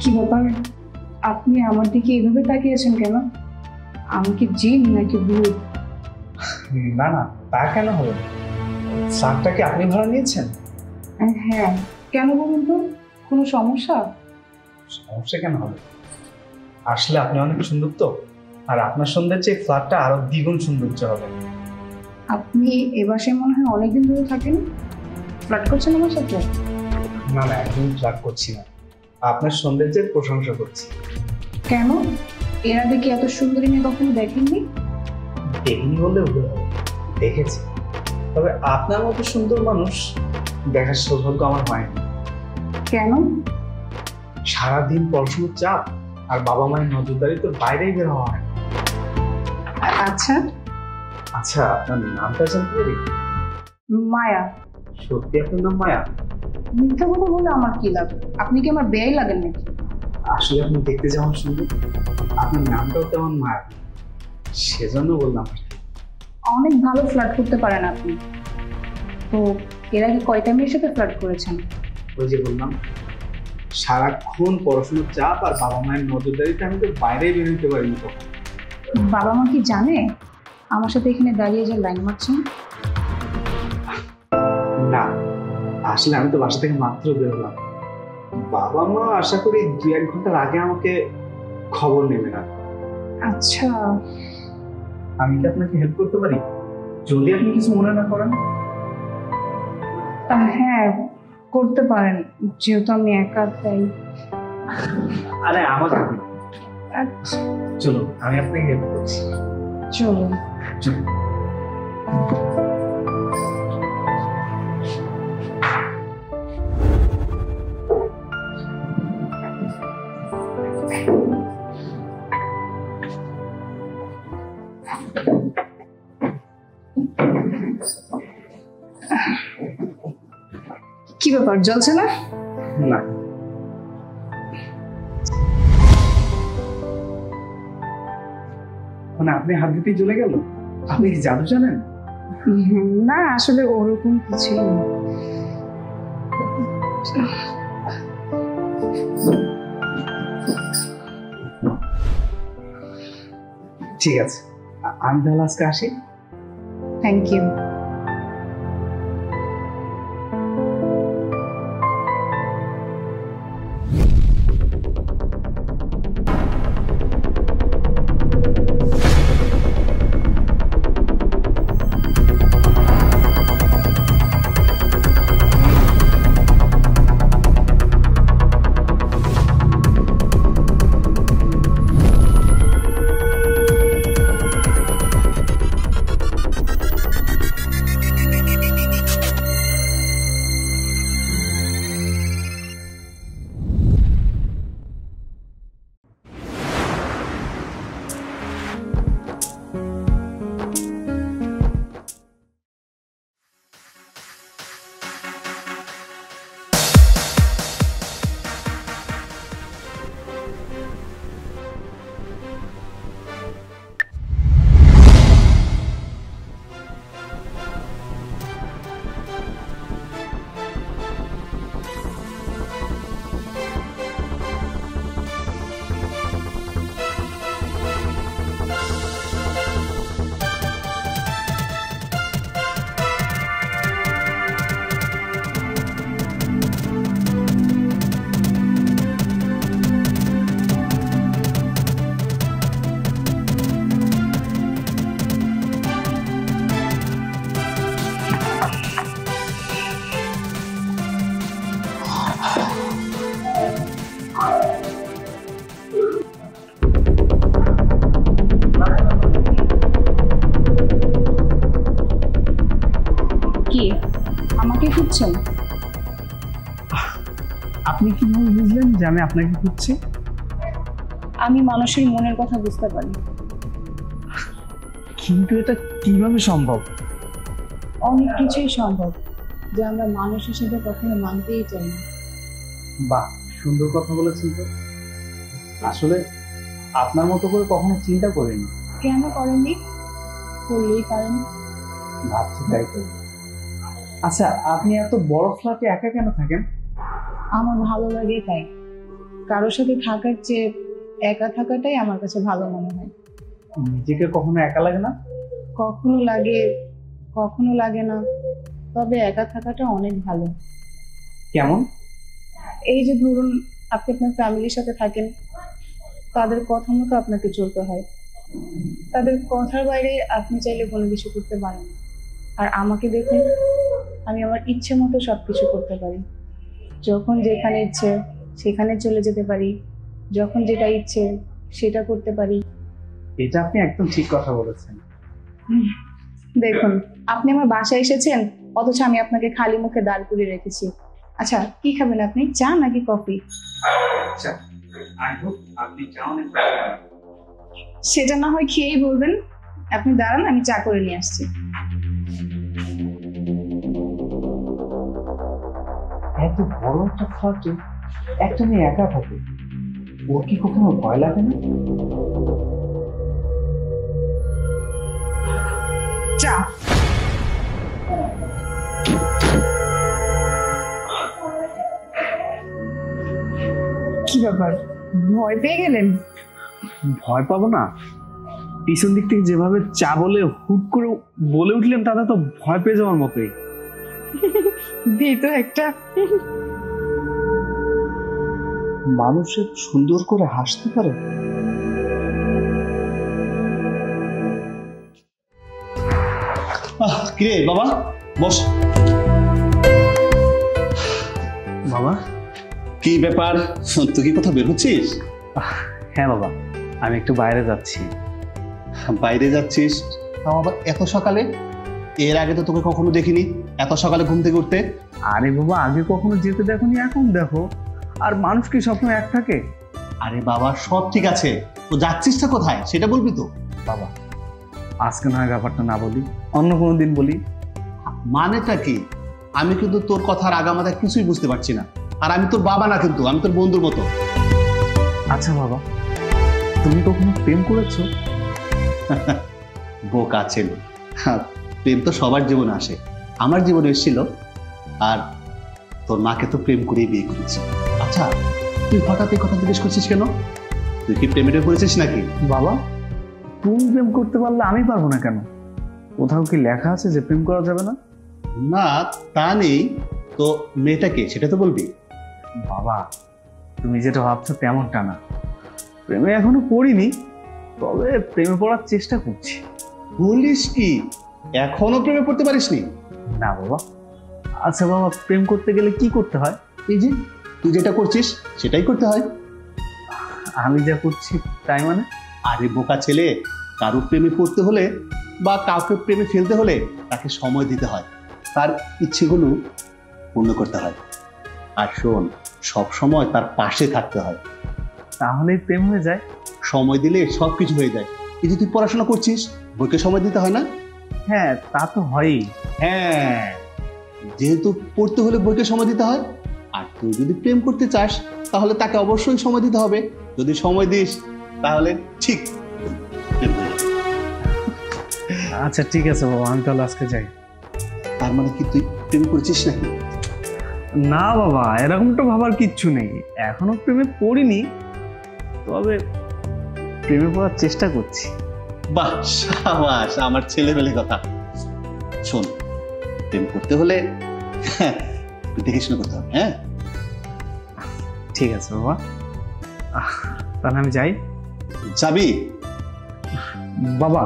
কি ব্যাপার, আপনি আমার দিকে এভাবে তাকিয়েছেন কেন? আমি কি জিন নাকি ভূত? না না, তা কেন হবে? ফ্ল্যাটটা কি আপনি ভাড়া নিয়েছেন? হ্যাঁ, কেন বলুন তো? কোনো সমস্যা? সমস্যা কেন হবে? আসলে আপনি অনেক সুন্দর তো, আর আপনার সৌন্দর্যে ফ্ল্যাটটা আরো দ্বিগুণ সৌন্দর্য হবে। আপনি এ বাসায় মনে হয় অনেকদিন ধরে থাকেন, ফ্লার্ট করছেন আমার সাথে? না না, একদম ফ্ল্যাট করছি না, আপনার সৌন্দর্যের প্রশংসা করছি। কেন? এর আগে কি এত সুন্দরী মেয়ে কখনো দেখেননি? দেখিনি বললে ভুল হবে, দেখেছি। তবে আপনার মতো সুন্দর মানুষ দেখার সৌভাগ্য আমার হয়নি। কেন? সারাদিন পড়াশোনার চাপ আর বাবা মায়ের নজরদারি তো বাইরেই বের হওয়া হয়। আচ্ছা, আচ্ছা, আপনার নামটা জানতে পারি? মায়া। সত্যি আপনার নাম মায়া? মিথ্যা কথা বলে আমার কি লাভ? আপনি কি আমার বেয়াই লাগেন নাকি? আসলে আপনি দেখতে যেমন সুন্দর, আপনার নামটাও তেমন মায়া, সেজন্য বললাম। অনেক ভালো ফ্লার্ট করতে পারেন আপনি। তো এর আগে কয়টা মেয়ের সাথে ফ্লার্ট করেছেন? ওই যে বললাম, সারাক্ষণ পড়াশোনার চাপ আর বাবা মায়ের নজরদারিতে আমি তো বাইরেই বের হতে পারিনি তখন। বাবা মা কি জানে আমার সাথে এখানে দাঁড়িয়ে যে লাইন মারছেন? না, আসলে আমি তো বাসা থেকে মাত্র বেরোলাম। বাবা মা আশা করি 2-1 ঘন্টার আগে আমাকে খবর নেবে না। আচ্ছা, আমি কি আপনাকে হেল্প করতে পারি যদি আপনি কিছু মনে না করেন? হ্যাঁ করতে পারেন, যেহেতু আমি একা তাই। আরে আমাকে কি? আচ্ছা, চলো আমি আপনাকে হেল্প করছি। চলুন। চলো। কি ব্যাপার, জ্বলছে না? না, মানে আপনি হাত দিতেই চলে গেল? আপনি কি জাদু জানেন? না, আসলে ওরকম কিছু না। ঠিক আছে, আমি তাহলে আজকে আসি। Thank you. কি আমাকে খুঁজছেন? আপনি কিভাবে বুঝলেন যে আমি আপনাকে খুঁজছি? আমি মানুষের মনের কথা বুঝতে পারি। কিন্তু এটা কিভাবে সম্ভব? অনেক কিছুই সম্ভব, যে আমরা মানুষ হিসেবে কখনো মানতেই চাই না। বাহ, সুন্দর কথা বলেছেন তো। আসলে আপনার মতো করে কখনো চিন্তা করিনি। কেন করেননি? করলেই পারেন। ভাবছি তাই করি। আচ্ছা, আপনি এত বড় ফ্ল্যাটে একা কেন থাকেন? আমার ভালো লাগে তাই। কারোর সাথে থাকার চেয়ে একা থাকাটাই আমার কাছে ভালো মনে হয়। নিজেকে কখনো একা লাগে না? কখনো লাগে, কখনো লাগে না, তবে একা থাকাটা অনেক ভালো। কেমন? এই যে ধরুন, আপনি আপনার ফ্যামিলির সাথে থাকেন, তাদের কথা মতো আপনাকে চলতে হয়। তাদের কথার বাইরে আপনি চাইলে কোনো কিছু করতে পারেন না। আর আমাকে দেখুন, আমি আমার ইচ্ছে মতো সবকিছু করতে পারি। যখন যেখানে ইচ্ছে সেখানে চলে যেতে পারি, যখন যেটা ইচ্ছে সেটা করতে পারি। এটা আপনি একদম ঠিক কথা বলেছেন। দেখুন, আপনি আমার বাসায় এসেছেন, অথচ আমি আপনাকে খালি মুখে দাঁড় করিয়ে রেখেছি। আচ্ছা, কি খাবেন আপনি, চা নাকি কফি? আচ্ছা, আপনি চাও না? সেটা না হয় খেয়েই বলবেন। আপনি দাঁড়ান, আমি চা করে নিয়ে আসছি। এত বড় একটা ফ্ল্যাটে একটা মেয়ে একা থাকে, ওর কি কখনো ভয় লাগে না? চা। কি ব্যাপার, ভয় পেয়ে গেলেন? ভয় পাবো না? পিছন দিক থেকে যেভাবে চা বলে হুট করে বলে উঠলেন, তাতে তো ভয় পেয়ে যাওয়ার মতোই। তো একটা মানুষের সুন্দর করে হাসতে পারে। কিরে বাবা, বস। বাবা, কি ব্যাপার, তুই কি কোথাও বের হচ্ছিস? হ্যাঁ বাবা, আমি একটু বাইরে যাচ্ছি। বাইরে যাচ্ছিস? তাও আবার এত সকালে? এর আগে তো তোকে কখনো দেখিনি এত সকালে ঘুম থেকে উঠতে। আরে বাবা, আগে কখনো যেতে দেখোনি, এখন দেখো। আর মানুষ কি সবসময় এক থাকে? আরে বাবা, সব ঠিক আছে, তো যাচ্ছিসটা কোথায় সেটা বলবি তো। বাবা, আজকে না হয় ব্যাপারটা না বলি, অন্য কোনো দিন বলি। মানেটা কি? আমি কিন্তু তোর কথার আগামাথা কিছুই বুঝতে পারছি না। আর আমি তোর বাবা না, কিন্তু আমি তোর বন্ধুর মতো। আচ্ছা বাবা, তুমি কখনো প্রেম করেছো? বোকা ছেলে, প্রেম তো সবার জীবনে আসে, আমার জীবনে এসেছিল। আর তোর মাকে তো প্রেম করেই বিয়ে করেছি। আচ্ছা, তুই হঠাৎ এই কথা জিজ্ঞেস করছিস কেন? তুই কি প্রেমে পড়েছিস নাকি? বাবা, তুমি প্রেম করতে পারলে আমি পারবো না কেন? কোথাও কি লেখা আছে যে প্রেম করা যাবে না? না, তা নেই তো। মেয়েটাকে সেটা তো বলবি। বাবা, তুমি যেটা ভাবছো তেমনটা না। প্রেমে এখনো পড়িনি, তবে প্রেমে পড়ার চেষ্টা করছি। বলিস কি, এখনো প্রেমে পড়তে পারিসনি? না বাবা। আচ্ছা বাবা, প্রেম করতে গেলে কি করতে হয়? এই যে তুই যেটা করছিস সেটাই করতে হয়। আমি যা করছি তাই মানে? আরে বোকা ছেলে, কারোর প্রেমে পড়তে হলে বা কাউকে প্রেমে ফেলতে হলে তাকে সময় দিতে হয়, তার ইচ্ছেগুলো পূর্ণ করতে হয়। আর শোন, সব সময় তার পাশে থাকতে হয়, তাহলেই প্রেম হয়ে যায়? সময় দিলে সবকিছু হয়ে যায়। এই যে তুই পড়াশোনা করছিস, বইকে সময় দিতে হয় না? হ্যাঁ, তা তো হয়ই। হ্যাঁ, যেহেতু পড়তে হলে বইকে সময় দিতে হয়, আর তুই যদি প্রেম করতে চাস তাহলে তাকে অবশ্যই সময় দিতে হবে। যদি সময় দিস তাহলে ঠিক প্রেম হয়ে যাবে। আচ্ছা ঠিক আছে বাবা, আমি তাহলে আজকে যাই। তার মানে কি তুই প্রেম করেছিস নাকি? না বাবা, এরকমটা ভাবার কিচ্ছু নেই। এখনো প্রেমে পড়িনি, তবে প্রেমে পড়ার চেষ্টা করছি। বাহ, সাবাস, আমার ছেলেবেলে কথা। শোন, প্রেম করতে হলে দেখে শুনে করতে হবে। হ্যাঁ, ঠিক আছে বাবা, তাহলে আমি যাই। যাবি? বাবা,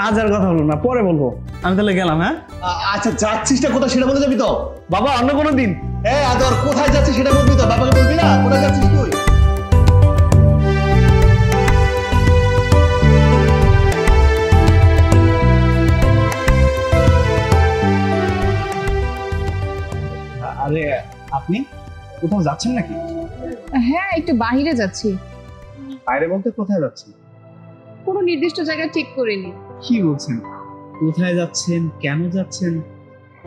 আজ আর কথা হলো না, পরে বলবো। আমি তাহলে গেলাম। হ্যাঁ আচ্ছা, যাচ্ছিসটা কোথায় সেটা বলে যাবি তো? বাবা, অন্য কোনো দিন। হ্যাঁ, আদর, কোথায় যাচ্ছিস সেটা বলবি তো, বাবাকে বলবি না কোথায় যাচ্ছিস তুই। আরে আপনি কোথাও যাচ্ছেন নাকি? হ্যাঁ, একটু বাইরে যাচ্ছি। বাইরে বলতে কোথায় যাচ্ছেন? কোনো নির্দিষ্ট জায়গা ঠিক করিনি। কি বলছেন? কোথায় যাচ্ছেন, কেন যাচ্ছেন,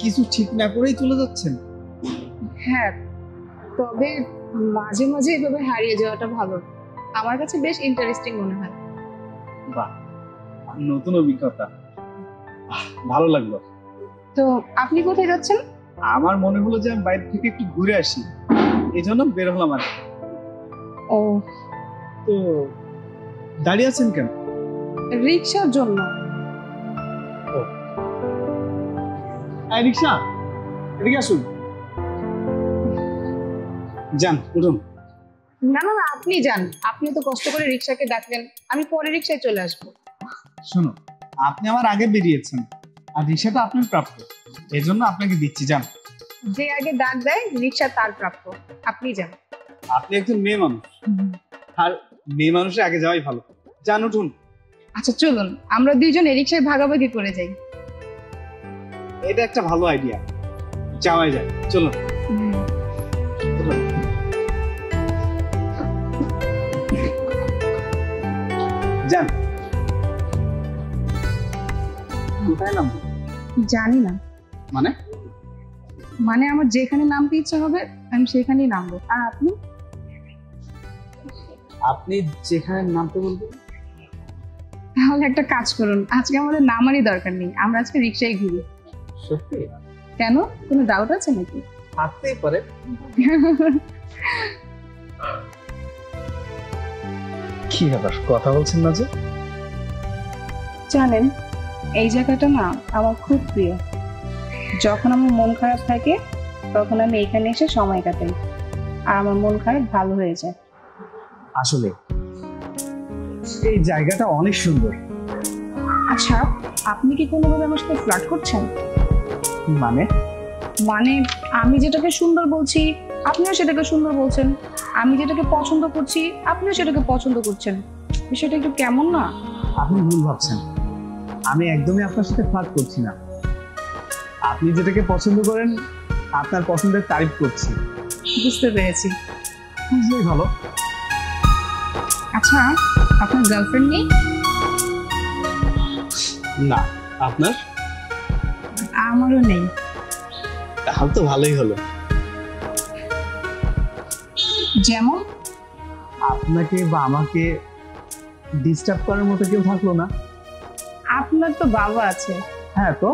কিছু ঠিক না করেই চলে যাচ্ছেন? হ্যাঁ, তবে মাঝে মাঝে এভাবে হারিয়ে যাওয়াটা ভালো। আমার কাছে বেশ ইন্টারেস্টিং মনে হয়। বাহ, নতুন অভিজ্ঞতা, ভালো লাগলো। তো আপনি কোথায় যাচ্ছেন? আমার মনে হলো যে আমি বাইরে থেকে একটু ঘুরে আসি, এই জন্য বের হলাম আর কি। ও, তো দাঁড়িয়ে আছেন কেন? রিক্সার জন্য। এই রিক্সা, এদিকে আসুন। যান, উঠুন। না না না, আপনি যান। আপনি তো কষ্ট করে রিক্সাকে ডাকলেন, আমি পরে রিক্সায় চলে আসবো। শুনুন, আপনি আমার আগে বেরিয়েছেন আর রিক্সাটা আপনার প্রাপ্য, এই জন্য আপনাকে দিচ্ছি। যান। যে আগে ডাক দেয় রিক্সা তার প্রাপ্য, আপনি যান। আপনি একজন মেয়ে মানুষ, আর মেয়ে মানুষের আগে যাওয়াই ভালো। যান, উঠুন। আচ্ছা চলুন, আমরা দুইজন এই রিক্সায় ভাগাভাগি করে যাই। এটা একটা ভালো আইডিয়া, যাওয়াই যায়। চলুন। উঠুন। যান। কোথায় নামবো? জানি না, মানে? মানে আমার যেখানে নামতে ইচ্ছা হবে আমি সেখানেই নামবো। আর আপনি? আপনি যেখানে নামতে বলবেন। তাহলে একটা কাজ করুন, আজকে আমাদের নামারই দরকার নেই, আমরা আজকে রিক্সায় ঘুরি। সত্যি? কেন, কোনো ডাউট আছে নাকি? থাকতেই পারে। কি ব্যাপার, কথা বলছেন না যে? জানেন, এই জায়গাটা না আমার খুব প্রিয়। যখন আমার মন খারাপ থাকে তখন আমি এখানে এসে সময় কাটাই, আর আমার মন খারাপ ভালো হয়ে যায়। আসলে এই জায়গাটা অনেক সুন্দর। আচ্ছা, আপনি কি কোনোভাবে আমার সাথে ফ্লার্ট করছেন? মানে? মানে আমি যেটাকে সুন্দর বলছি আপনিও সেটাকে সুন্দর বলছেন, আমি যেটাকে পছন্দ করছি আপনিও সেটাকে পছন্দ করছেন। বিষয়টা একটু কেমন না? আপনি ভুল ভাবছেন, আমি একদমই আপনার সাথে ফ্লার্ট করছি না। আপনি যেটাকে পছন্দ করেন আপনার পছন্দের তারিফ করছি। বুঝতে পেরেছি। বুঝলেই ভালো। আচ্ছা, আপনার গার্লফ্রেন্ড নেই? না। আপনার? আমারও নেই। তাহলে তো ভালোই হলো। যেমন? আপনাকে বা আমাকে ডিস্টার্ব করার মতো কেউ থাকলো না। আপনার তো বাবা আছে। হ্যাঁ, তো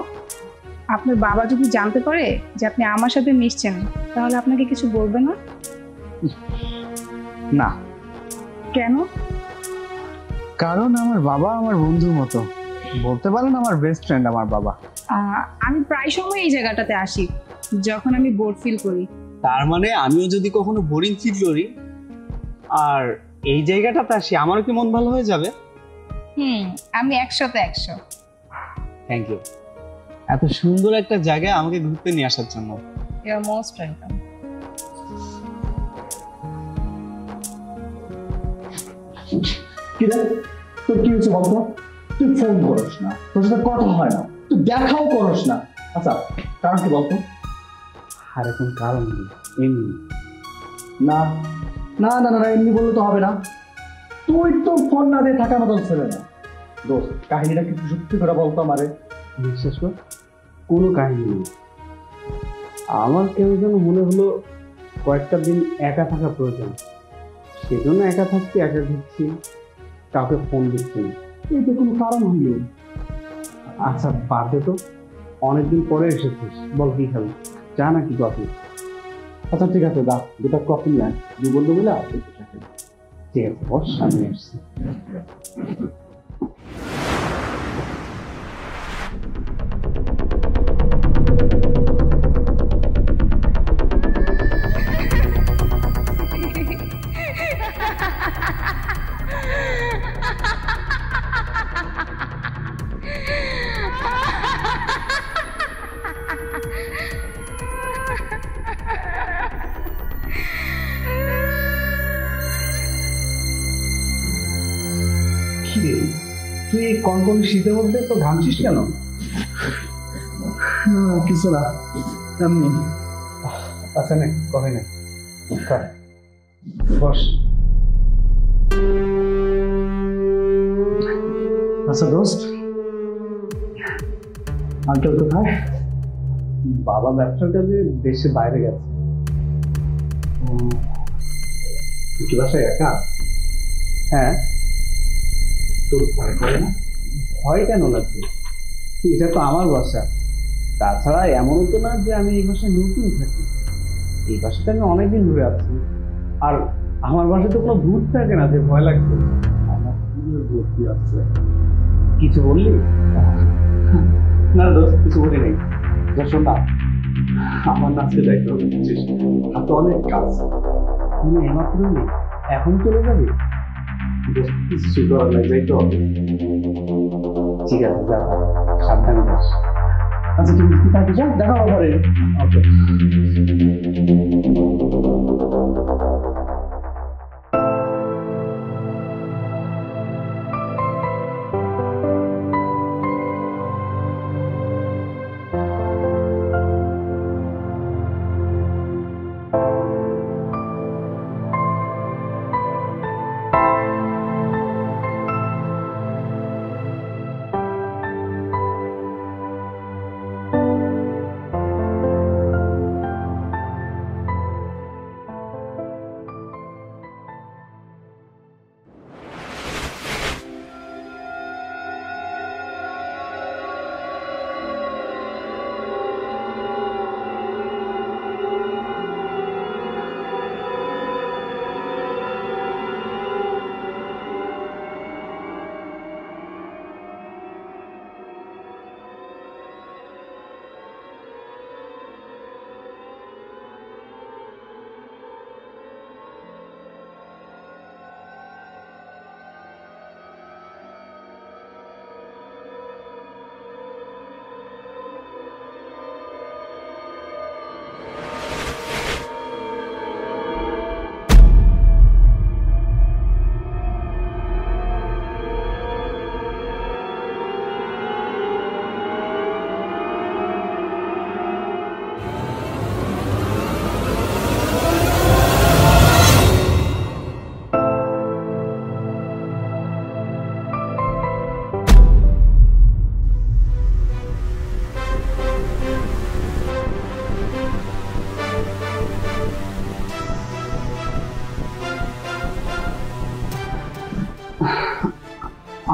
আপনার বাবা যদি জানতে পারে যে আপনি আমার সাথে মিশছেন তাহলে আপনাকে কিছু বলবে না? না। কেন? কারণ আমার বাবা আমার বন্ধুর মতো, বলতে পারেন আমার বেস্ট ফ্রেন্ড আমার বাবা। আমি প্রায় সময় এই জায়গাটাতে আসি যখন আমি বোর ফিল করি। তার মানে আমিও যদি কখনো বোরিং ফিল করি আর এই জায়গাটাতে আসি, আমারও কি মন ভালো হয়ে যাবে? আমি 100তে 100। থ্যাংক ইউ, এত সুন্দর একটা জায়গায় আমাকে ঘুরতে নিয়ে আসার জন্য। You are most welcome. কি রে, তোর কি হয়েছে বলতো? তুই ফোন করস না, তোর সাথে কথা হয় না, তুই দেখাও করস না। আচ্ছা, কারণ কি বলতো? আর এখন কারণ নেই, এমনি। না না না না, এমনি বললে তো হবে না। তুই তো ফোন না দিয়ে থাকার মতন ছেলে না। দোস্ত, কাহিনীটা কিন্তু সত্যি করে বলতো আমারে। বিশ্বাস কর, কোনো কাহিনী নেই। আমার কেন যেন মনে হলো কয়েকটা দিন একা থাকা প্রয়োজন, সেজন্য একা থাকছি, একা ঘুরছি, কাউকে ফোন দিচ্ছি। এইটা কোনো কারণ হইল? আচ্ছা বাদ দে তো, অনেকদিন পরে এসেছিস, বল কি খাবি? চা নাকি কফি? আচ্ছা ঠিক আছে, দা দুটা কফি নিয়ে আয়, দুই বন্ধু মিলে আসতে। ঠিক আছে বস, আমি আসছি। তুই এই কনকন শীতের মধ্যে তো ঘামছিস কেন? না কিছু না, এমনি। আচ্ছা নে, কফি নে, বস। আচ্ছা দোস্ত, আঙ্কেল কোথায়? বাবা ব্যবসার কাজে দেশে বাইরে গেছে। তুই কি বাসায় একা? হ্যাঁ। তোর ভয় করে না? ভয় কেন লাগবে? এটা তো আমার বাসা। তাছাড়া এমনও তো না যে আমি এই বাসায় নতুন থাকি, এই বাসাতে আমি অনেকদিন ধরে আছি। আর আমার বাসায় তো কোনো ভূত থাকে না যে ভয় লাগবে। আমার পুরো ভর্তি আছে। কিছু বললি? না দোস্ত, কিছু বলি নাই। শোন না, আমার নাচতে যাইতে হবে, বুঝছিস? হাতে অনেক কাজ। তুমি এমাত্র নেই, এখন চলে যাবে? কিছু করার নাই, যাইতে হবে। ঠিক আছে, যা, সাবধানে যাস। আচ্ছা ঠিক আছে, তাহলে যা, দেখা হবে পরে। ওকে।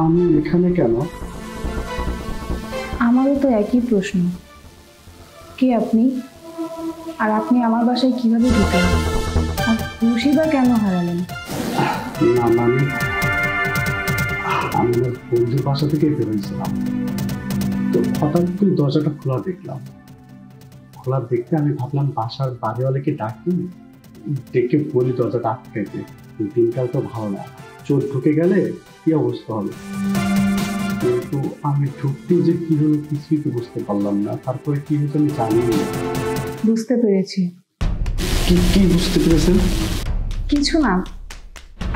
আমি এখানে কেন? আমারও তো একই প্রশ্ন। কে আপনি? আর আপনি আমার বাসায় কিভাবে ঢুকলেন? আর খুশি বা কেন হারালেন? না মানে, আমি আমার বন্ধুর বাসা থেকে বেরোয়েছিলাম, তো হঠাৎ করে দরজাটা খোলা দেখলাম। খোলা দেখতে আমি ভাবলাম বাসার বাড়িওয়ালাকে ডাকি, ডেকে বলি দরজাটা আটকাইতে। দিনকাল তো ভালো না, চোর ঢুকে গেলে কি অবস্থা হবে। কিন্তু আমি ঢুকতে যে কি হলো কিছুই তো বুঝতে পারলাম না। তারপরে কি হয়েছে আমি জানি না। বুঝতে পেরেছি। কি কি বুঝতে পেরেছেন? কিছু না।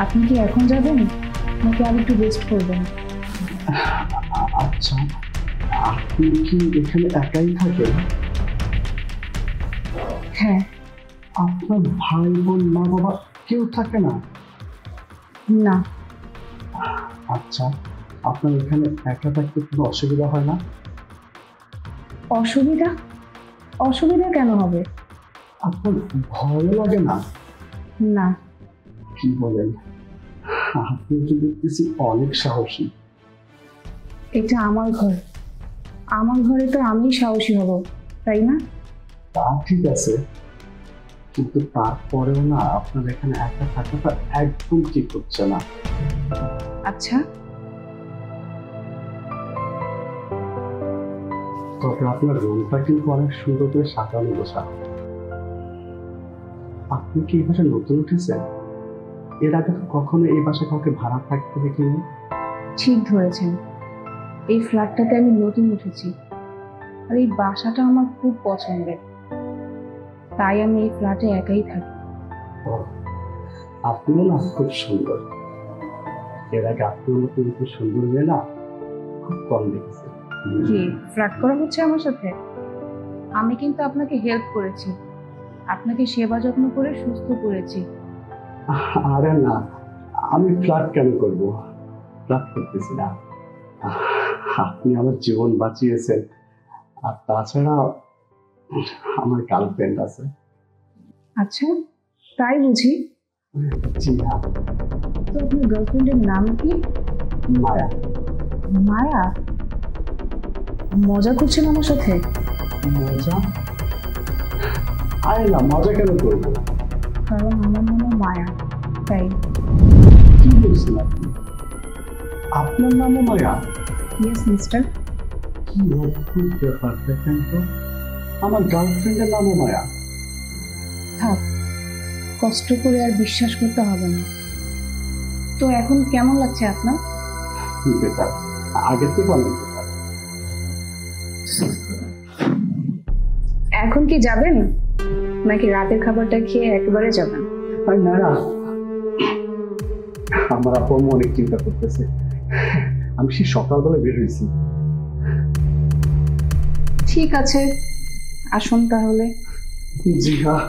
আপনি কি এখন যাবেন নাকি আর একটু রেস্ট করবেন? আচ্ছা, আপনি কি এখানে একাই থাকেন? হ্যাঁ। আপনার ভাই বোন মা বাবা কেউ থাকে না? না। আচ্ছা, আপনার এখানে একা থাকতে কোনো অসুবিধা হয় না? অসুবিধা? অসুবিধা কেন হবে? আপনার ভয় লাগে না? না। কি বলেন, আপনি তো দেখতেছি অনেক সাহসী। এটা আমার ঘর, আমার ঘরে তো আমি সাহসী হব, তাই না? তা ঠিক আছে, কিন্তু তারপরেও না আপনার এখানে একা থাকাটা একদম ঠিক হচ্ছে না। আচ্ছা, তবে আপনার রুমটা কিন্তু অনেক সুন্দর করে সাজানো গোছানো। আপনি কি এই বাসায় নতুন উঠেছেন? এর আগে তো কখনো এই বাসায় কাউকে ভাড়া থাকতে দেখিনি। ঠিক ধরেছেন। এই ফ্ল্যাটটাতে আমি নতুন উঠেছি, আর এই বাসাটা আমার খুব পছন্দের, তাই আমি এই ফ্ল্যাটে একাই থাকি। আপনিও না খুব সুন্দর। এর আগে আপনার মতো এত সুন্দর মেয়ে না খুব কম দেখেছি। কি ফ্ল্যাট করা হচ্ছে আমার সাথে? আমি কিন্তু আপনাকে হেল্প করেছি, আপনাকে সেবা যত্ন করে সুস্থ করেছি। আরে না, আমি ফ্ল্যাট কেন করব? ফ্ল্যাট করতেছি না। আপনি আমার জীবন বাঁচিয়েছেন, আর তাছাড়া আমার গার্লফ্রেন্ড আছে। আচ্ছা, তাই বুঝি? জি না। তো আপনার গার্লফ্রেন্ডের নাম কি? মায়া। মায়া? মজা করছেন আমার সাথে? মজা? আরে না, মজা কেন করবো? কারণ আমার নাম মায়া, তাই। কি বলছেন আপনি? আপনার নামও মায়া? Yes mister. কি অদ্ভুত ব্যাপার দেখেন তো, আমার গার্লফ্রেন্ডের নামও মায়া। থাক, কষ্ট করে আর বিশ্বাস করতে হবে না। তো এখন কেমন লাগছে আপনার? বেটার, আগের থেকে অনেক বেটার। এখন কি যাবেন নাকি রাতের খাবারটা খেয়ে একবারে যাবেন? আর না না, আমার আপু অনেক চিন্তা করতেছে। আমি সেই সকালবেলা বের হয়েছি। ঠিক আছে, আসুন তাহলে। জি হ্যাঁ।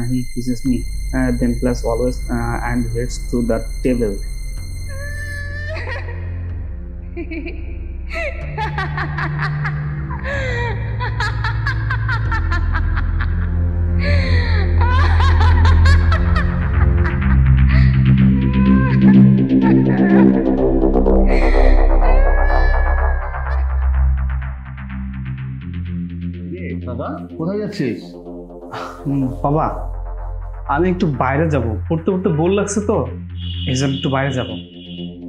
He kisses me, then plus always and heads to the table. বাবা কোথায় যাচ্ছিস? বাবা, আমি একটু বাইরে যাব, পড়তে পড়তে বোর লাগছে তো, এই জন্য একটু বাইরে যাব।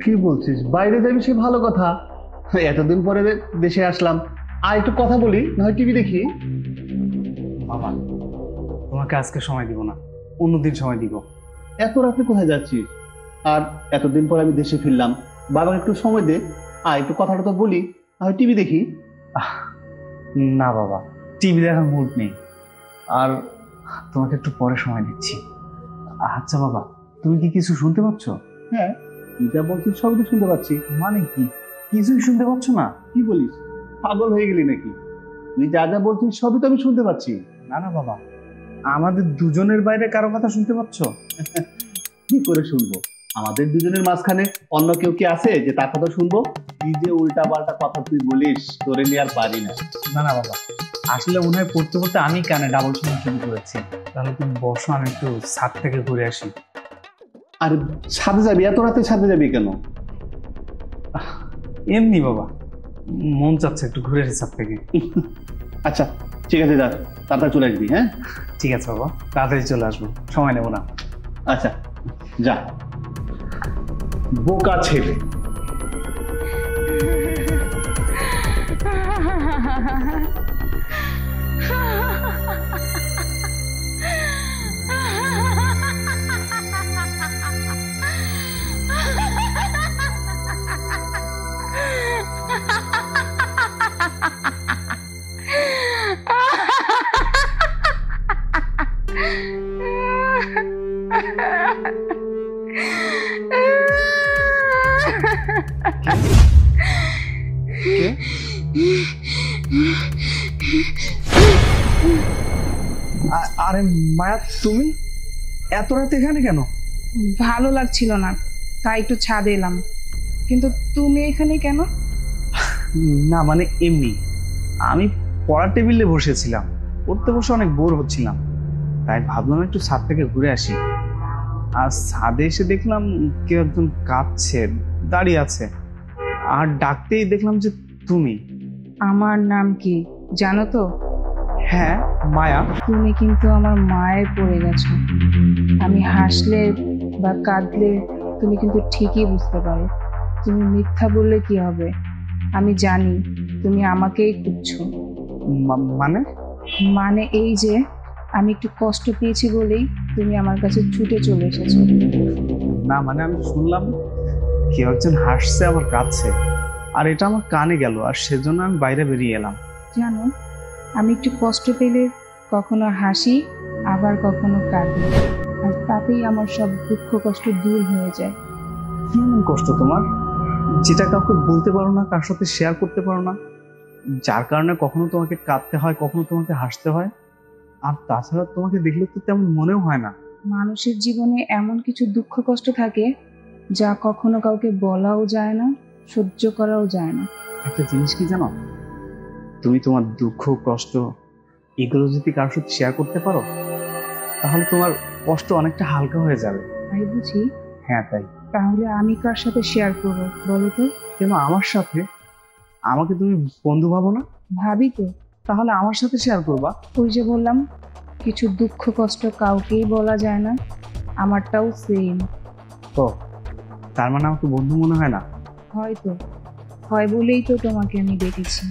কি বলছিস? বাইরে যাবি সে ভালো কথা, এতদিন পরে দেশে আসলাম, আর একটু কথা বলি, না হয় টিভি দেখি। বাবা, তোমাকে আজকে সময় দিব না, অন্যদিন সময় দিব। এত রাতে কোথায় যাচ্ছিস? আর এতদিন পর আমি দেশে ফিরলাম, বাবা একটু সময় দে, আর একটু কথাটা তো বলি, না হয় টিভি দেখি। না বাবা, টিভি দেখার মুড নেই, আর তোমাকে একটু পরে সময় দিচ্ছি। আচ্ছা বাবা, তুমি কি কিছু শুনতে পাচ্ছ? হ্যাঁ, তুই যা বলছিস সবই তো শুনতে পাচ্ছি। মানে কি, কিছুই শুনতে পাচ্ছ না? কি বলিস, পাগল হয়ে গেলি নাকি? তুই যা যা বলছিস সবই তো আমি শুনতে পাচ্ছি। না না বাবা, আমাদের দুজনের বাইরে কারো কথা শুনতে পাচ্ছ? কি করে শুনবো? আমাদের দুজনের মাঝখানে অন্য কেউ কি আছে যে তার কথা শুনবো? কি যে উল্টা পাল্টা কথা তুই বলিস, তোরে নিয়ে আর পারি না। না না বাবা, আসলে মনে হয় পড়তে পড়তে আমি কানে ডাবল শোনা শুরু করেছি। তাহলে তুমি বসো, আমি একটু ছাদ থেকে ঘুরে আসি। আর ছাদে যাবি? এত রাতে ছাদে যাবি কেন? এমনি বাবা, মন চাচ্ছে একটু ঘুরে আসি ছাদ থেকে। আচ্ছা ঠিক আছে, যা তাড়াতাড়ি চলে আসবি। হ্যাঁ ঠিক আছে বাবা, তাড়াতাড়ি চলে আসবো, সময় নেবো না। আচ্ছা যা, বোকা ছেলে। আরে মায়া, তুমি এত রাতে এখানে কেন? ভালো লাগছিল না, তাই একটু ছাদে এলাম। কিন্তু তুমি এখানে কেন? না মানে এমনি, আমি পড়ার টেবিলে বসেছিলাম, পড়তে বসে অনেক বোর হচ্ছিলাম, তাই ভাবলাম একটু ছাদ থেকে ঘুরে আসি। আর ছাদে এসে দেখলাম কেউ একজন কাঁদছে, দাঁড়িয়ে আছে, আর ডাকতেই দেখলাম যে তুমি। আমার নাম কি জানো তো? হ্যাঁ, মায়া। তুমি কিন্তু আমার মায়ের পড়ে গেছো। আমি হাসলে বা কাঁদলে তুমি কিন্তু ঠিকই বুঝতে পারো। তুমি মিথ্যা বললে কি হবে? আমি জানি তুমি আমাকেই খুঁজছো। মানে? মানে এই যে আমি একটু কষ্ট পেয়েছি বলেই তুমি আমার কাছে ছুটে চলে এসেছো। না মানে আমি শুনলাম কেউ একজন হাসছে আবার কাঁদছে, আর এটা আমার কানে গেল, আর সেজন্য আমি বাইরে বেরিয়ে এলাম। জানো, আমি একটু কষ্ট পেলে কখনো হাসি, আবার কখনো কাঁদি, আর তাতেই আমার সব দুঃখ কষ্ট দূর হয়ে যায়। কি এমন কষ্ট তোমার, যেটা কাউকে বলতে পারো না, কার সাথে শেয়ার করতে পারো না, যার কারণে কখনো তোমাকে কাঁদতে হয়, কখনো তোমাকে হাসতে হয়? আর তাছাড়া তোমাকে দেখলে তো তেমন মনেও হয় না। মানুষের জীবনে এমন কিছু দুঃখ কষ্ট থাকে যা কখনো কাউকে বলাও যায় না, সহ্য করাও যায় না। একটা জিনিস কি জানো, তুমি তোমার দুঃখ কষ্ট এগুলো যদি কারোর সাথে শেয়ার করতে পারো, তাহলে তোমার কষ্ট অনেকটা হালকা হয়ে যাবে। তাই বুঝি? হ্যাঁ তাই। তাহলে আমি কার সাথে শেয়ার করবো বলো তো? কেন আমার সাথে? আমাকে তুমি বন্ধু ভাবো না? ভাবি তো। তাহলে আমার সাথে শেয়ার করবা। ওই যে বললাম, কিছু দুঃখ কষ্ট কাউকেই বলা যায় না, আমারটাও সেম। তো তার মানে আমাকে বন্ধু মনে হয় না? হয়তো হয় বলেই তো তোমাকে আমি ডেকেছি,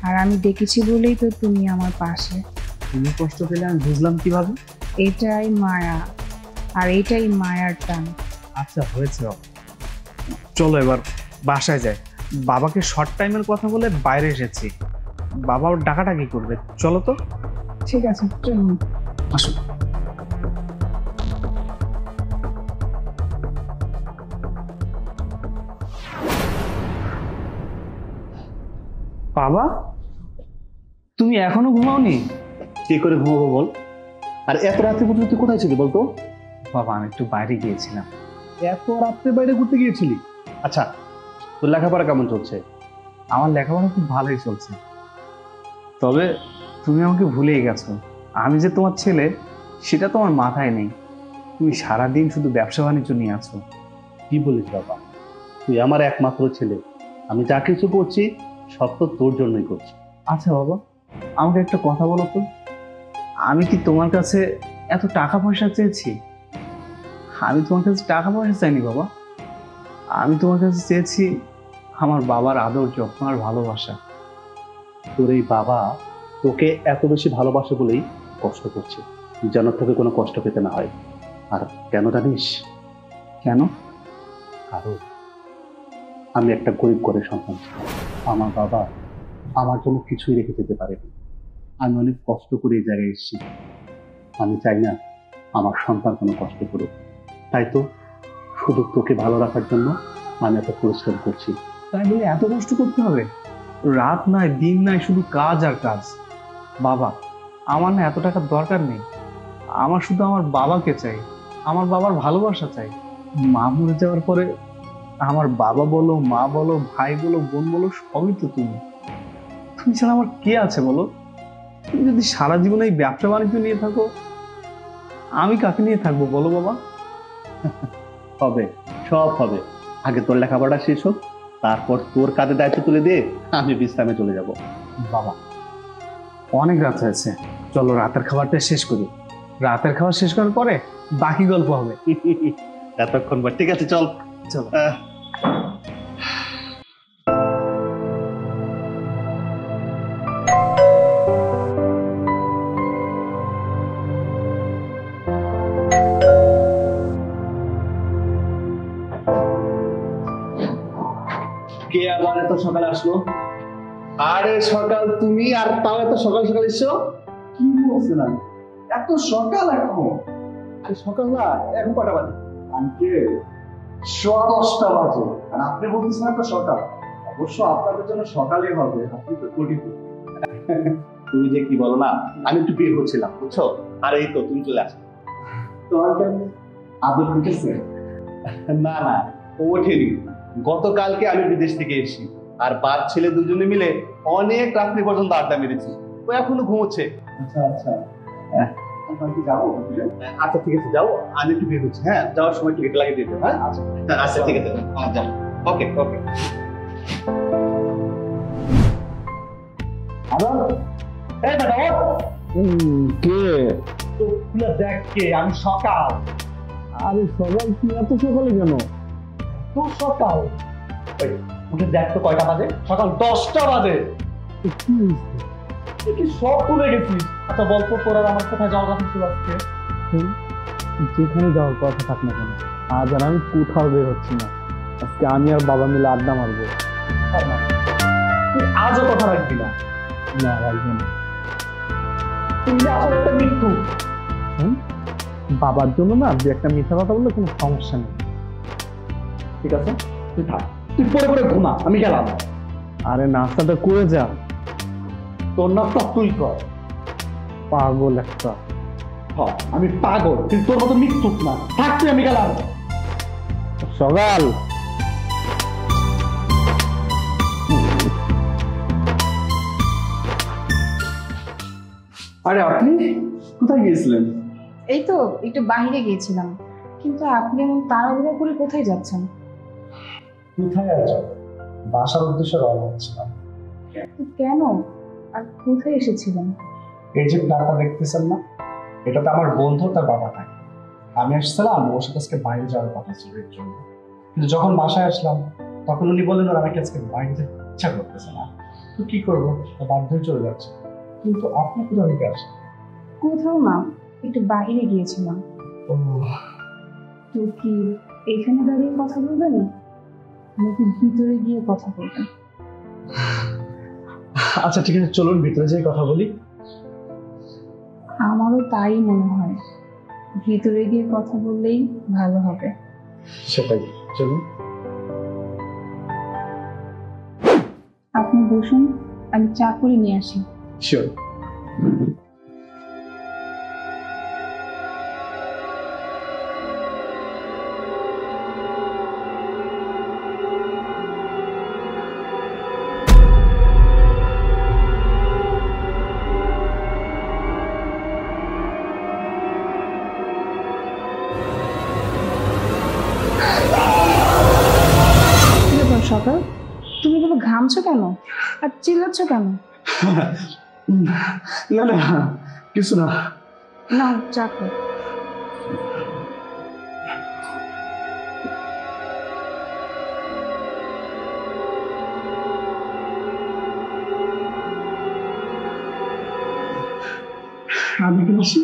আর আমি ডেকেছি বলেই তো তুমি আমার পাশে। তুমি কষ্ট পেলে আমি বুঝলাম কিভাবে? এটাই মায়া, আর এটাই মায়ার টান। আচ্ছা হয়েছে বাবা, চলো এবার বাসায় যাই। বাবাকে শর্ট টাইমের কথা বলে বাইরে এসেছি, বাবা ওর ডাকাডাকি করবে। চলো তো। ঠিক আছে, চলুন। আসো। বাবা, তুমি এখনো ঘুমাওনি? কি করে ঘুমাবো বল? আর এত রাত্রে পর্যন্ত তুই কোথায় ছিলি বলতো? বাবা আমি একটু বাইরে গিয়েছিলাম। এত রাত্রে বাইরে ঘুরতে গিয়েছিলি? আচ্ছা, তোর লেখাপড়া কেমন চলছে? আমার লেখাপড়া খুব ভালোই চলছে, তবে তুমি আমাকে ভুলেই গেছো। আমি যে তোমার ছেলে সেটা তোমার মাথায় নেই। তুমি সারাদিন শুধু ব্যবসা বাণিজ্য নিয়ে আছো। কি বলিস বাবা, তুই আমার একমাত্র ছেলে, আমি যা কিছু করছি সব তো তোর জন্যই করছি। আচ্ছা বাবা, আমাকে একটা কথা বলো তো, আমি কি তোমার কাছে এত টাকা পয়সা চেয়েছি? আমি তোমার কাছে টাকা পয়সা চাইনি বাবা, আমি তোমার কাছে চেয়েছি আমার বাবার আদর যত্ন আর ভালোবাসা। তোর এই বাবা তোকে এত বেশি ভালোবাসে বলেই কষ্ট করছে, যেন তোকে কোনো কষ্ট পেতে না হয়। আর কেন জানিস? কেন? কারণ আমি একটা গরিব ঘরের সন্তান ছিলাম। আমার বাবা আমার জন্য কিছুই রেখে যেতে পারেনি। আমি অনেক কষ্ট করে এই জায়গায় এসেছি। আমি চাই না আমার সন্তান কোনো কষ্ট করুক, তাই তো শুধু তোকে ভালো রাখার জন্য আমি এত পরিশ্রম করছি। তাই বলে এত কষ্ট করতে হবে? রাত নাই দিন নাই শুধু কাজ আর কাজ। বাবা, আমার না এত টাকার দরকার নেই, আমার শুধু আমার বাবাকে চাই, আমার বাবার ভালোবাসা চাই। মা মরে যাওয়ার পরে আমার বাবা বলো, মা বলো, ভাই বলো, বোন বলো, সবই তো তুমি। তুমি ছাড়া আমার কে আছে বলো? তুমি যদি সারা জীবন এই ব্যবসা বাণিজ্য নিয়ে থাকো, আমি কাকে নিয়ে থাকবো বলো বাবা? হবে, সব হবে। আগে তোর লেখাপড়া শেষ হোক, তারপর তোর কাঁধে দায়িত্ব তুলে দিয়ে আমি বিশ্রামে চলে যাব। বাবা অনেক রাত হয়েছে, চলো রাতের খাবারটা শেষ করি। রাতের খাবার শেষ করার পরে বাকি গল্প হবে। এতক্ষণ বা ঠিক আছে, চল চলো। কে আবার এত সকালে আসলো? আরে সকাল তুমি, আর তাও এত সকাল সকাল এসো? কি বলছেন আমি? এত সকাল এখন? আরে সকাল না, এখন কটা বাজে? আজকে 10:15 বাজে, আর আপনি বলতেছেন এত সকাল? অবশ্য আপনাদের জন্য সকালই হবে, আপনি তো কোটিপতি। তুমি যে কি বলো না, আমি একটু বের হচ্ছিলাম বুঝছো, আর এই তো তুমি চলে আসো। তো আঙ্কেল আদর উঠেছে? না না, ও ওঠেনি। গতকালকে আমি বিদেশ থেকে এসেছি, আর বাপ ছেলে দুজনে মিলে অনেক রাত্রি পর্যন্ত আড্ডা মেরেছি। ও এখনো ঘুমোচ্ছে। আচ্ছা আচ্ছা, আমরা কি যাবো? আচ্ছা ঠিক আছে, যাও, আমি একটু বের হচ্ছি। হ্যাঁ, যাওয়ার সময় একটু গেট লাগিয়ে দিতে। হ্যাঁ আচ্ছা আচ্ছা ঠিক আছে, যাও। ওকে ওকে। আদর, এই বেটা ওঠ। কে? তো খুলে দেখ কে, আমি সকাল। আরে সকাল, তুই এত সকালে কেন? তো সকাল, উঠে দেখ তো কয়টা বাজে? সকাল 10টা বাজে। কি হয়েছে? তুই কি সব ভুলে গেছিস? আচ্ছা বলতো তোর আর আমার কোথায় যাওয়ার কথা ছিল আজকে? যেখানে যাওয়ার কথা থাক না কেন, আজ আর আমি কোথাও বের হচ্ছি না। আজকে আমি আর বাবা মিলে আড্ডা মারবো। তুই আজও কথা রাখবি না? না, রাখবো না। তুই যে আসলে একটা মৃত্যু। বাবার জন্য না দু একটা মিথ্যা কথা বললে কোনো সমস্যা নেই। ঠিক আছে, তুই থাক, তুই পরে পরে ঘুমা, আমি গেলাম। আরে নাস্তাটা করে যা। তোর নাস্তা তুই কর। পাগল একটা। হ্যাঁ আমি পাগল, কিন্তু তোর মতো মৃত্যু না। থাক তুই, আমি গেলাম। সকাল, আরে আপনি কোথায় গিয়েছিলেন? এই তো একটু বাইরে গিয়েছিলাম, কিন্তু আপনি এমন তাড়াহুড়ো করে কোথায় যাচ্ছেন? কোথায় আছো? বাসার উদ্দেশ্যে রওনা হচ্ছিলাম। কেন আর কোথায় এসেছিলেন? এই যে প্ল্যানটা দেখতেছেন না, এটাতে আমার বন্ধু তার বাবা থাকে। আমি আসছিলাম ওর সাথে আজকে বাইরে যাওয়ার কথা ছিল এর জন্য, কিন্তু যখন বাসায় আসলাম তখন উনি বললেন ওর আমাকে আজকে বাইরে যেতে ইচ্ছা করতেছে না। তো কি করবো, বাধ্য হয়ে চলে যাচ্ছে। কিন্তু আপনি কোথা থেকে আসেন? কোথাও না, একটু বাইরে গিয়েছিলাম। ও, তো কি এখানে দাঁড়িয়ে কথা বলবেন নাকি ভিতরে গিয়ে কথা বলবেন? আচ্ছা ঠিক আছে, চলুন ভিতরে যেয়ে কথা বলি। আমারও তাই মনে হয়, ভিতরে গিয়ে কথা বললেই ভালো হবে। সেটাই, চলুন। আপনি বসুন, আমি চা করে নিয়ে আসি। শিওর। সকাল, তুমি বলো ঘামছো কেন আর চিল্লাচ্ছ কেন? না না কিছু না। না, চা খাও। আমি কেন আসি?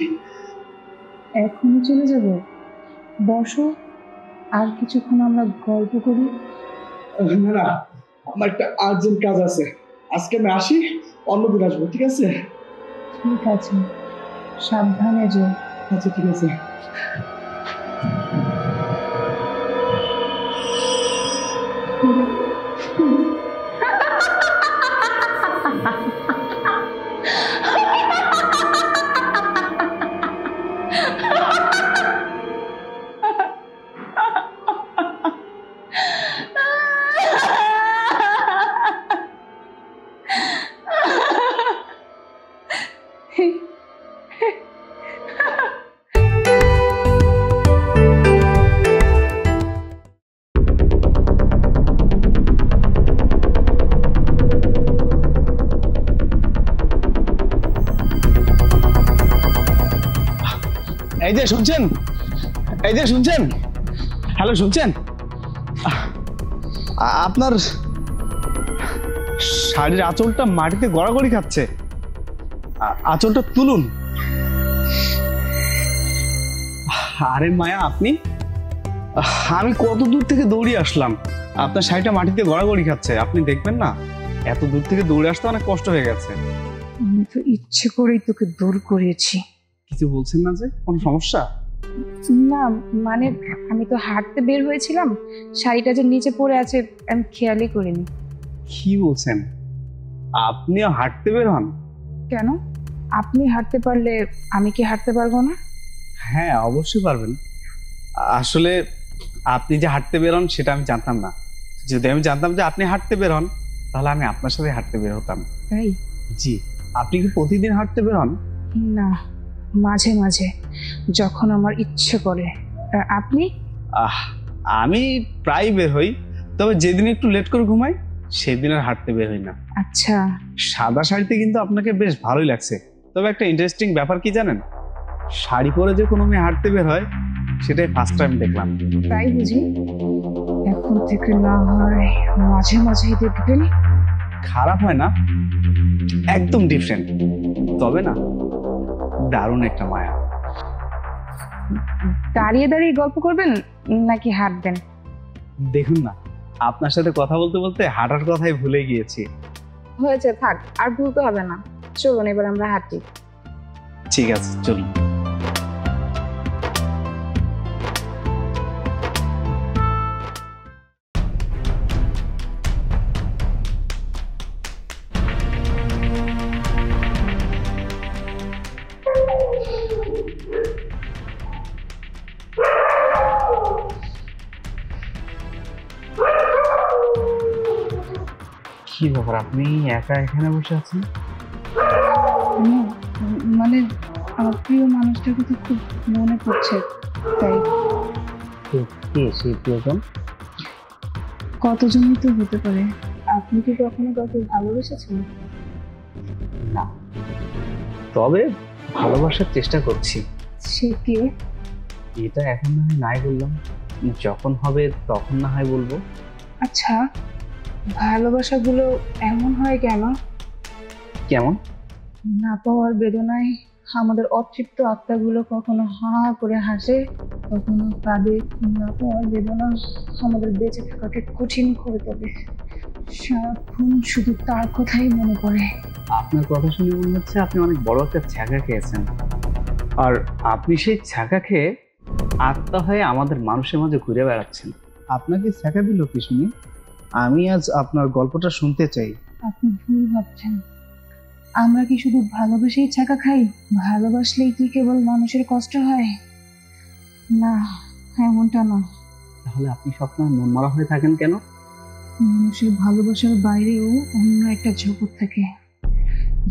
এখনই চলে যাবে? বসো, আর কিছুক্ষণ আমরা গল্প করি। না না, আমার একটা আর্জেন্ট কাজ আছে, আজকে আমি আসি, অন্যদিন আসবো, ঠিক আছে? ঠিক আছে, সাবধানে যেও। আচ্ছা ঠিক আছে। এই যে শুনছেন, এই যে শুনছেন, হ্যালো শুনছেন? আপনার শাড়ির আঁচলটা মাটিতে গড়াগড়ি খাচ্ছে, আঁচলটা তুলুন। আরে মায়া, আপনি, আমি কত দূর থেকে দৌড়িয়ে আসলাম, আপনার শাড়িটা মাটিতে গড়াগড়ি খাচ্ছে, আপনি দেখবেন না? এত দূর থেকে দৌড়ে আসতে অনেক কষ্ট হয়ে গেছে। আমি তো ইচ্ছে করেই তোকে দূর করিয়েছি। কিছু বলছেন না যে? কোনো সমস্যা? না, মানে আমি তো হাঁটতে বের হয়েছিলাম, শাড়িটা যে নিচে পড়ে আছে আমি খেয়ালই করিনি। কি বলছেন? আপনিও হাঁটতে বের হন? কেন, আপনি হাঁটতে পারলে আমি কি হাঁটতে পারবো না? হ্যাঁ অবশ্যই পারবেন। আসলে আপনি যে হাঁটতে বের হন সেটা আমি জানতাম না। যদি আমি জানতাম যে আপনি হাঁটতে বের হন তাহলে আমি আপনার সাথে হাঁটতে বের হতাম। তাই? জি। আপনি কি প্রতিদিন হাঁটতে বের হন? না, মাঝে মাঝে, যখন আমার ইচ্ছে করে। আর আপনি? আমি প্রায় বের হই, তবে যেদিন একটু লেট করে ঘুমাই সেদিন আর হাঁটতে বের হই না। আচ্ছা। সাদা শাড়িতে কিন্তু আপনাকে বেশ ভালোই লাগছে, তবে একটা ইন্টারেস্টিং ব্যাপার কি জানেন? শাড়ি পরে যে কোনো মেয়ে হাঁটতে বের হয় সেটাই ফার্স্ট টাইম দেখলাম। তাই বুঝি? এখন থেকে না হয় মাঝে মাঝেই দেখবেন। খারাপ হয় না, একদম ডিফারেন্ট, তবে না দারুণ একটা মায়া। দাঁড়িয়ে দাঁড়িয়ে গল্প করবেন নাকি হাঁটবেন? দেখুন না, আপনার সাথে কথা বলতে বলতে হাঁটার কথাই ভুলে গিয়েছি। হয়েছে, থাক, আর ভুলতে হবে না। চলুন এবার আমরা হাঁটি। ঠিক আছে, চলুন। কি ব্যাপার, আপনি একা এখানে বসে আছেন? মানে আমার প্রিয় মানুষটার কথা খুব মনে পড়ছে, তাই। কে সেই প্রিয়জন? কতজনই তো হতে পারে। আপনি কি কখনো কাউকে ভালোবেসেছেন? তবে ভালোবাসার চেষ্টা করছি। সে কে? এটা এখন না হয় নাই বললাম, যখন হবে তখন না হয় বলবো। আচ্ছা, ভালোবাসাগুলো এমন হয় কেন? কেমন? না পাওয়ার বেদনায় আমাদের অতৃপ্ত আত্মাগুলো কখনো হা হা করে হাসে, কখনো কাঁদে। না পাওয়ার বেদনা আমাদের বেঁচে থাকাকে কঠিন করে তোলে। সারাক্ষণ শুধু তার কথাই মনে পড়ে। আপনার কথা শুনে মনে হচ্ছে আপনি অনেক বড় একটা ছ্যাঁকা খেয়েছেন, আর আপনি সেই ছ্যাঁকা খেয়ে আত্মা হয়ে আমাদের মানুষের মাঝে ঘুরে বেড়াচ্ছেন। আপনাকে ছ্যাঁকা দিল কি শুনি? আমি আজ আপনার গল্পটা শুনতে চাই। আপনি ভুল ভাবছেন। আমরা কি শুধু ভালোবেসেই ছাকা খাই? ভালোবাসলেই কি কেবল মানুষের কষ্ট হয়? না, এমনটা না। তাহলে আপনি সবসময় মন মারা হয়ে থাকেন কেন? মানুষের ভালোবাসার বাইরেও অন্য একটা জগৎ থাকে,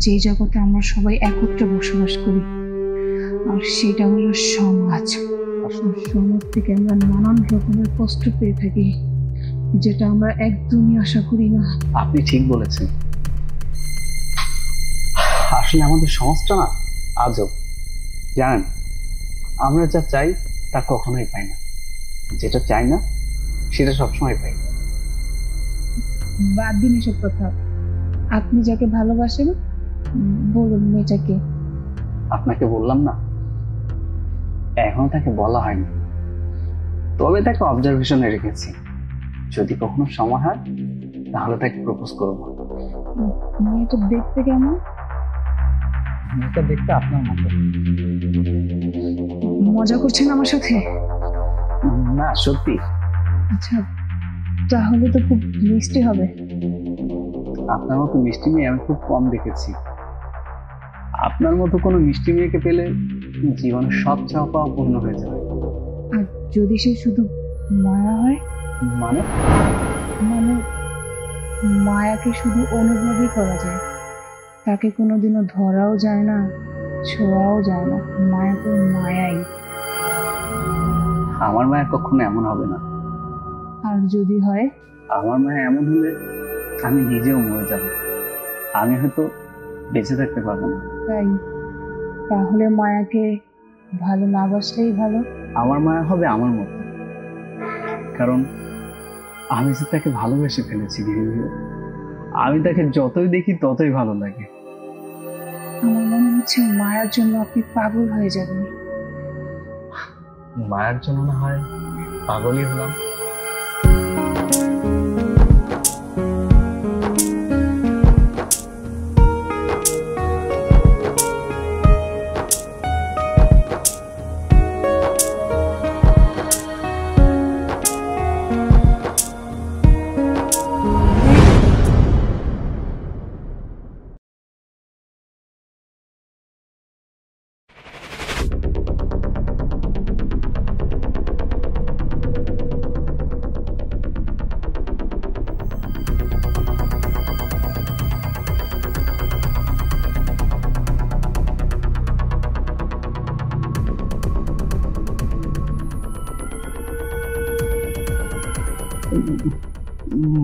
যে জগতে আমরা সবাই একত্রে বসবাস করি, আর সেটা হলো সমাজ। আর সমাজ থেকে আমরা নানান রকমের কষ্ট পেয়ে থাকি, যেটা আমরা একদমই আশা করি না। আপনি ঠিক বলেছেন। আসলে আমাদের সমাজটা না আজব। জানেন, আমরা যা চাই তা কখনোই পাই না, যেটা চাই না সেটা সবসময় পাই। বাদ দিন এসব কথা। আপনি যাকে ভালোবাসেন, বলুন মেয়েটাকে। আপনাকে বললাম না, এখনো তাকে বলা হয়নি, তবে তাকে অবজারভেশনে রেখেছি। যদি কখনো সময় হয় তাহলে তাকে প্রপোজ করব। মেয়েটা দেখতে কেমন? মেয়েটা দেখতে আপনার মতো। মজা করছেন আমার সাথে? না, সত্যি। আচ্ছা, তাহলে তো খুব মিষ্টি হবে। আপনার মতো মিষ্টি মেয়ে আমি খুব কম দেখেছি। আপনার মতো কোনো মিষ্টি মেয়েকে পেলে জীবনের সব চাওয়া পাওয়া পূর্ণ হয়ে যাবে। আর যদি সে শুধু মায়া হয়? মানে? মানে মায়াকে শুধু অনুভবই করা যায়, তাকে কোনোদিনও ধরাও যায় না, ছোঁয়াও যায় না। মায়া তো মায়াই। আমার মায়া কখনো এমন হবে না। আর যদি হয়? আমার মায়া এমন হলে আমি নিজেও মরে যাব, আমি হয়তো বেঁচে থাকতে পারবো না। তাই? তাহলে মায়াকে ভালো না বাসলেই ভালো। আমার মায়া হবে আমার মতো, কারণ আমি যে তাকে ভালোবেসে ফেলেছি ধীরে ধীরে। আমি তাকে যতই দেখি ততই ভালো লাগে। আমার মনে হচ্ছে মায়ার জন্য আপনি পাগল হয়ে যাবেন। মায়ার জন্য না হয় পাগলই হলাম।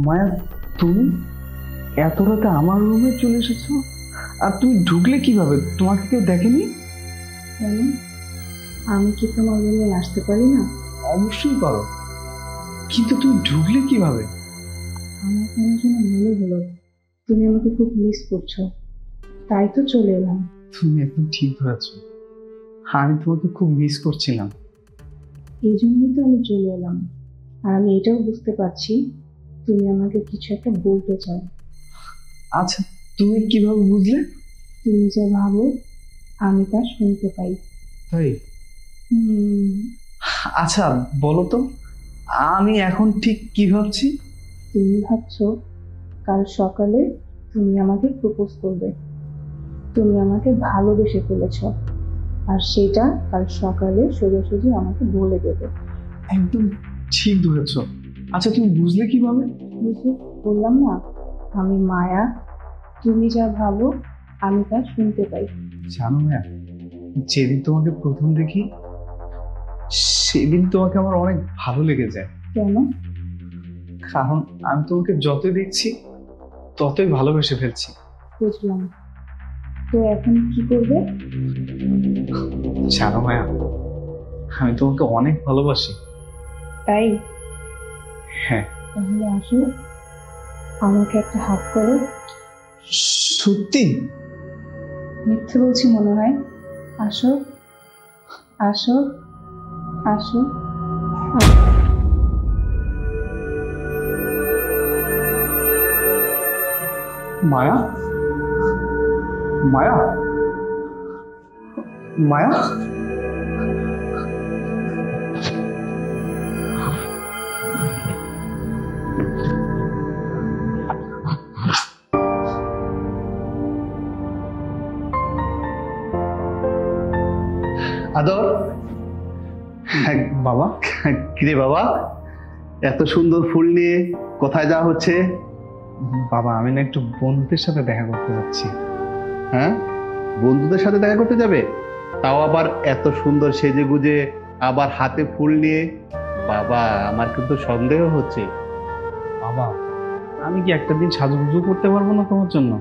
মায়া, তুমি এত রাতে আমার রুমে চলে এসেছো? আর তুমি ঢুকলে কিভাবে? তোমাকে কেউ দেখেনি? কেন, আমি কি তোমার রুমে আসতে পারি না? অবশ্যই পারো, কিন্তু তুমি ঢুকলে কিভাবে? আমার কেন যেন মনে হলো তুমি আমাকে খুব মিস করছো, তাই তো চলে এলাম। তুমি একদম ঠিক ধরেছো, আমি তোমাকে খুব মিস করছিলাম। এই জন্যই তো আমি চলে এলাম। আর আমি এটাও বুঝতে পারছি তুমি আমাকে কিছু একটা বলতে চাও। আচ্ছা, তুমি কিভাবে বুঝলে? তুমি যা ভাবো আমি তা শুনতে পাই। তাই? আচ্ছা বলো তো, আমি এখন ঠিক কি ভাবছি? তুমি ভাবছো কাল সকালে তুমি আমাকে প্রপোজ করবে, তুমি আমাকে ভালোবেসে ফেলেছ, আর সেটা কাল সকালে সোজাসুজি আমাকে বলে দেবে। একদম ঠিক ধরেছ। আচ্ছা, তুমি বুঝলে কিভাবে? বুঝলি, বললাম না, আমি মায়া। তুমি যা ভাবো আমি তা শুনতে পাই। জানো ম্যাম, যেদিন তোমাকে প্রথম দেখি সেদিন তোমাকে আমার অনেক ভালো লেগে যায়। কেন? কারণ আমি তোমাকে যতই দেখছি ততই ভালোবেসে ফেলছি। বুঝলাম। তো এখন কি করবে? জানো মায়া, আমি তোমাকে অনেক ভালোবাসি। তাই? হ্যাঁ। তাহলে আসো, আমাকে একটা হাত করো। সত্যি? মিথ্যে বলছি মনে হয়। আসো আসো আসো। মায়া, মায়া, মায়া। আদর, বাবা, কিরে বাবা, এত সুন্দর ফুল নিয়ে কোথায় যাওয়া হচ্ছে? বাবা আমি না একটু বন্ধুদের সাথে দেখা করতে যাচ্ছি। হ্যাঁ, বন্ধুদের সাথে দেখা করতে যাবে? তাও আবার এত সুন্দর সেজে গুজে, আবার হাতে ফুল নিয়ে? বাবা, আমার কিন্তু সন্দেহ হচ্ছে। বাবা, আমি কি একটা দিন সাজুগুজু করতে পারবো না তোমার জন্য?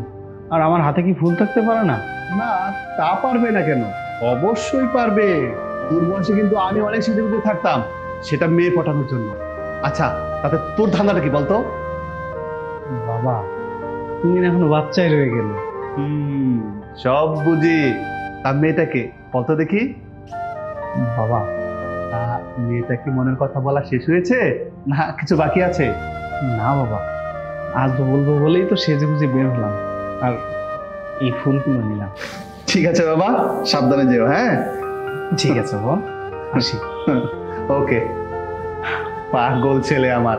আর আমার হাতে কি ফুল থাকতে পারে না? না, তা পারবে না কেন? অবশ্যই পারবে। তোর বয়সে কিন্তু আমি অনেক সেজে গুজে থাকতাম, সেটা মেয়ে পটানোর জন্য। আচ্ছা, তাতে তোর ধান্দাটা কি বলতো? বাবা, তুমি না এখনো বাচ্চাই রয়ে গেলে। সব বুঝি। তার মেয়েটাকে বলতো দেখি। বাবা, মেয়েটা কি মনের কথা বলা শেষ হয়েছে, না কিছু বাকি আছে? না বাবা, আজ বলবো বলেই তো সেজে গুজে বের হলাম, আর এই ফুলগুলো নিলাম। ঠিক আছে বাবা, সাবধানে যেও। হ্যাঁ, ঠিক আছে বাবা, আসি। ওকে। পাগল ছেলে আমার,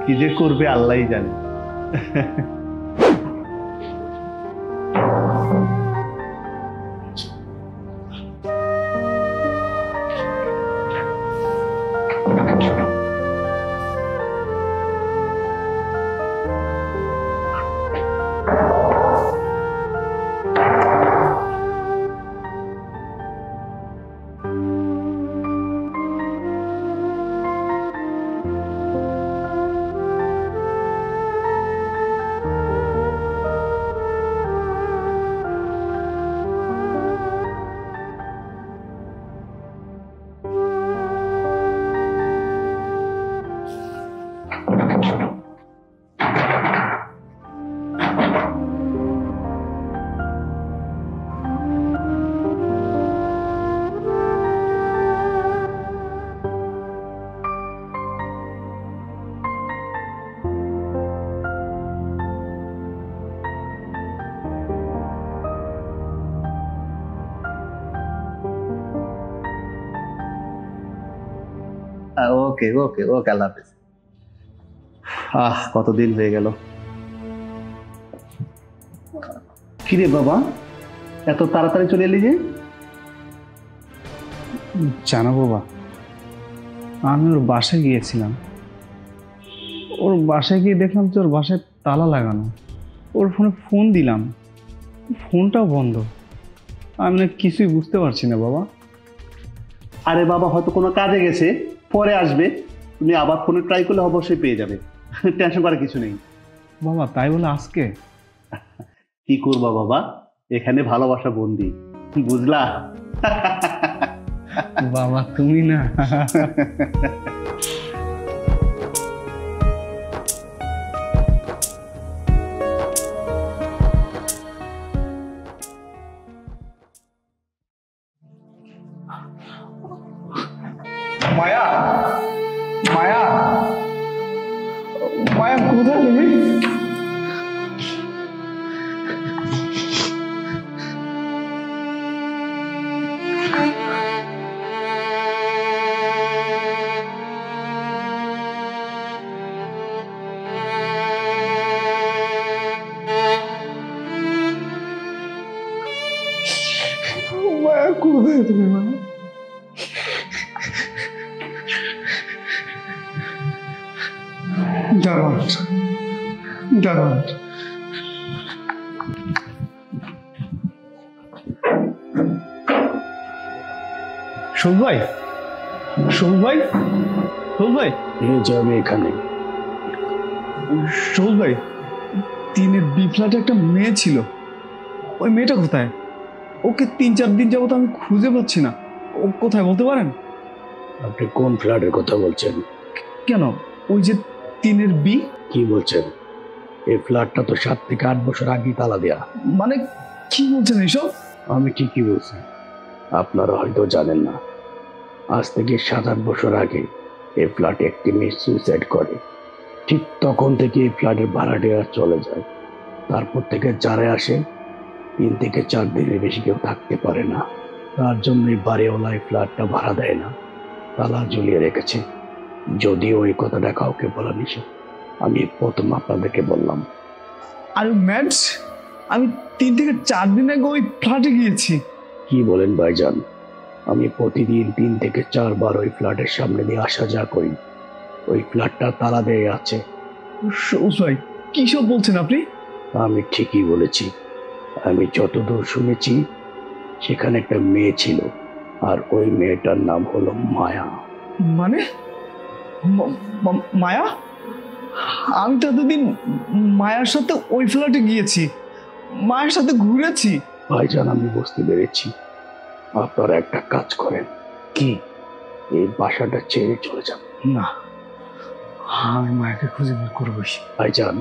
কি যে করবে আল্লাহই জানে। ওকে ওকে ওকে, আল্লাহ হাফেজ। কতদিন হয়ে গেল। কিরে বাবা, এত তাড়াতাড়ি চলে এলি যে? জানো বাবা, আমি ওর বাসায় গিয়েছিলাম। ওর বাসায় গিয়ে দেখলাম যে ওর বাসায় তালা লাগানো। ওর ফোনে ফোন দিলাম, ফোনটাও বন্ধ। আমি না কিছুই বুঝতে পারছি না বাবা। আরে বাবা, হয়তো কোনো কাজে গেছে, পরে আসবে। তুমি আবার ফোনে ট্রাই করলে অবশ্যই পেয়ে যাবে, টেনশন করার কিছু নেই। বাবা তাই বলে আজকে? কি করবা বাবা, এখানে ভালোবাসা বন্দি, বুঝলা? বাবা তুমি না। মায়া, মায়া, মায়া কোথায় তুমি? মায়া কোথায় তুমি? মায়া দাঁড়ান, দাঁড়ান। সবুজ ভাই, সবুজ ভাই, সবুজ ভাই, যাবে এখানে। সবুজ ভাই, দিনের বি ফ্ল্যাটে একটা মেয়ে ছিল, ওই মেয়েটা কোথায়? ওকে 3-4 দিন যাবত আমি খুঁজে পাচ্ছি না। ও কোথায় বলতে পারেন? আপনি কোন ফ্ল্যাটের কথা বলছেন? কেন, ওই যে 3-এর বি। কি বলছেন? এই ফ্ল্যাটটা তো 7 থেকে 8 বছর আগেই তালা দেয়া। মানে কি বলছেন এসব? আমি ঠিকই বলছি, আপনারা হয়তো জানেন না। আজ থেকে 7-8 বছর আগে এই ফ্ল্যাটে একটি মেয়ে সুইসাইড করে। ঠিক তখন থেকে এই ফ্ল্যাটের ভাড়াটিয়া চলে যায়। তারপর থেকে যারা আসে 3 থেকে 4 দিনের বেশি কেউ থাকতে পারে না। তার জন্যই বাড়িওয়ালা এই ফ্ল্যাটটা ভাড়া দেয় না, তালা ঝুলিয়ে রেখেছে। যদিও এই কথাটা কাউকে বলা নিষেধ, আমি প্রথম আপনাদেরকে বললাম। আর ম্যাডস, আমি 3 থেকে 4 দিন আগে ওই ফ্ল্যাটে গিয়েছি। কি বলেন ভাইজান? আমি প্রতিদিন 3 থেকে 4 বার ওই ফ্ল্যাটের সামনে দিয়ে আসা যা করি। ওই ফ্ল্যাটটা তালা দেয়া আছে। সবুজ ভাই, কি সব বলছেন আপনি? আমি ঠিকই বলেছি। আমি যতদূর শুনেছি সেখানে একটা মেয়ে ছিল, আর ওই মেয়েটার নাম হলো মায়া। মানে মায়া? আমি তো এতদিন মায়ার সাথে ওই ফ্ল্যাটে গিয়েছি, মায়ের সাথে ঘুরেছি। ভাইজান, আমি বুঝতে পেরেছি। আপনারা একটা কাজ করেন, কি এই বাসাটা ছেড়ে চলে যান। না, আমি মায়াকে খুঁজে বের করবই। ভাইজান,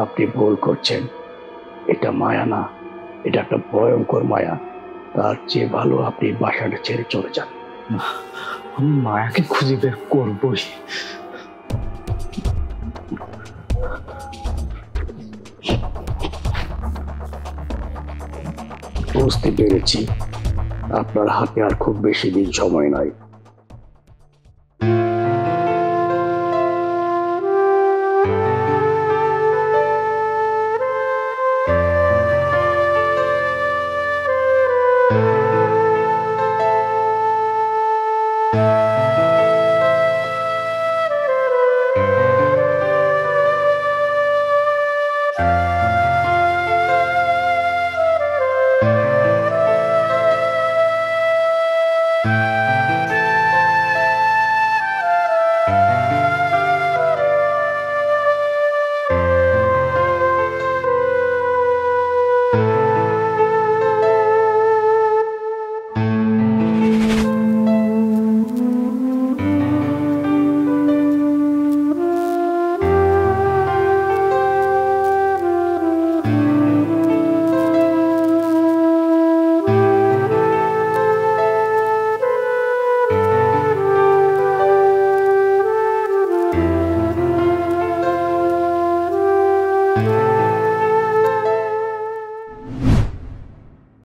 আপনি ভুল করছেন। এটা মায়া না, এটা একটা ভয়ঙ্কর মায়া। তার চেয়ে ভালো আপনি বাসাটা ছেড়ে চলে যান। না, আমি মায়াকে খুঁজে বের করবই। বুঝতে পেরেছি, আপনার হাতে আর খুব বেশি দিন সময় নাই।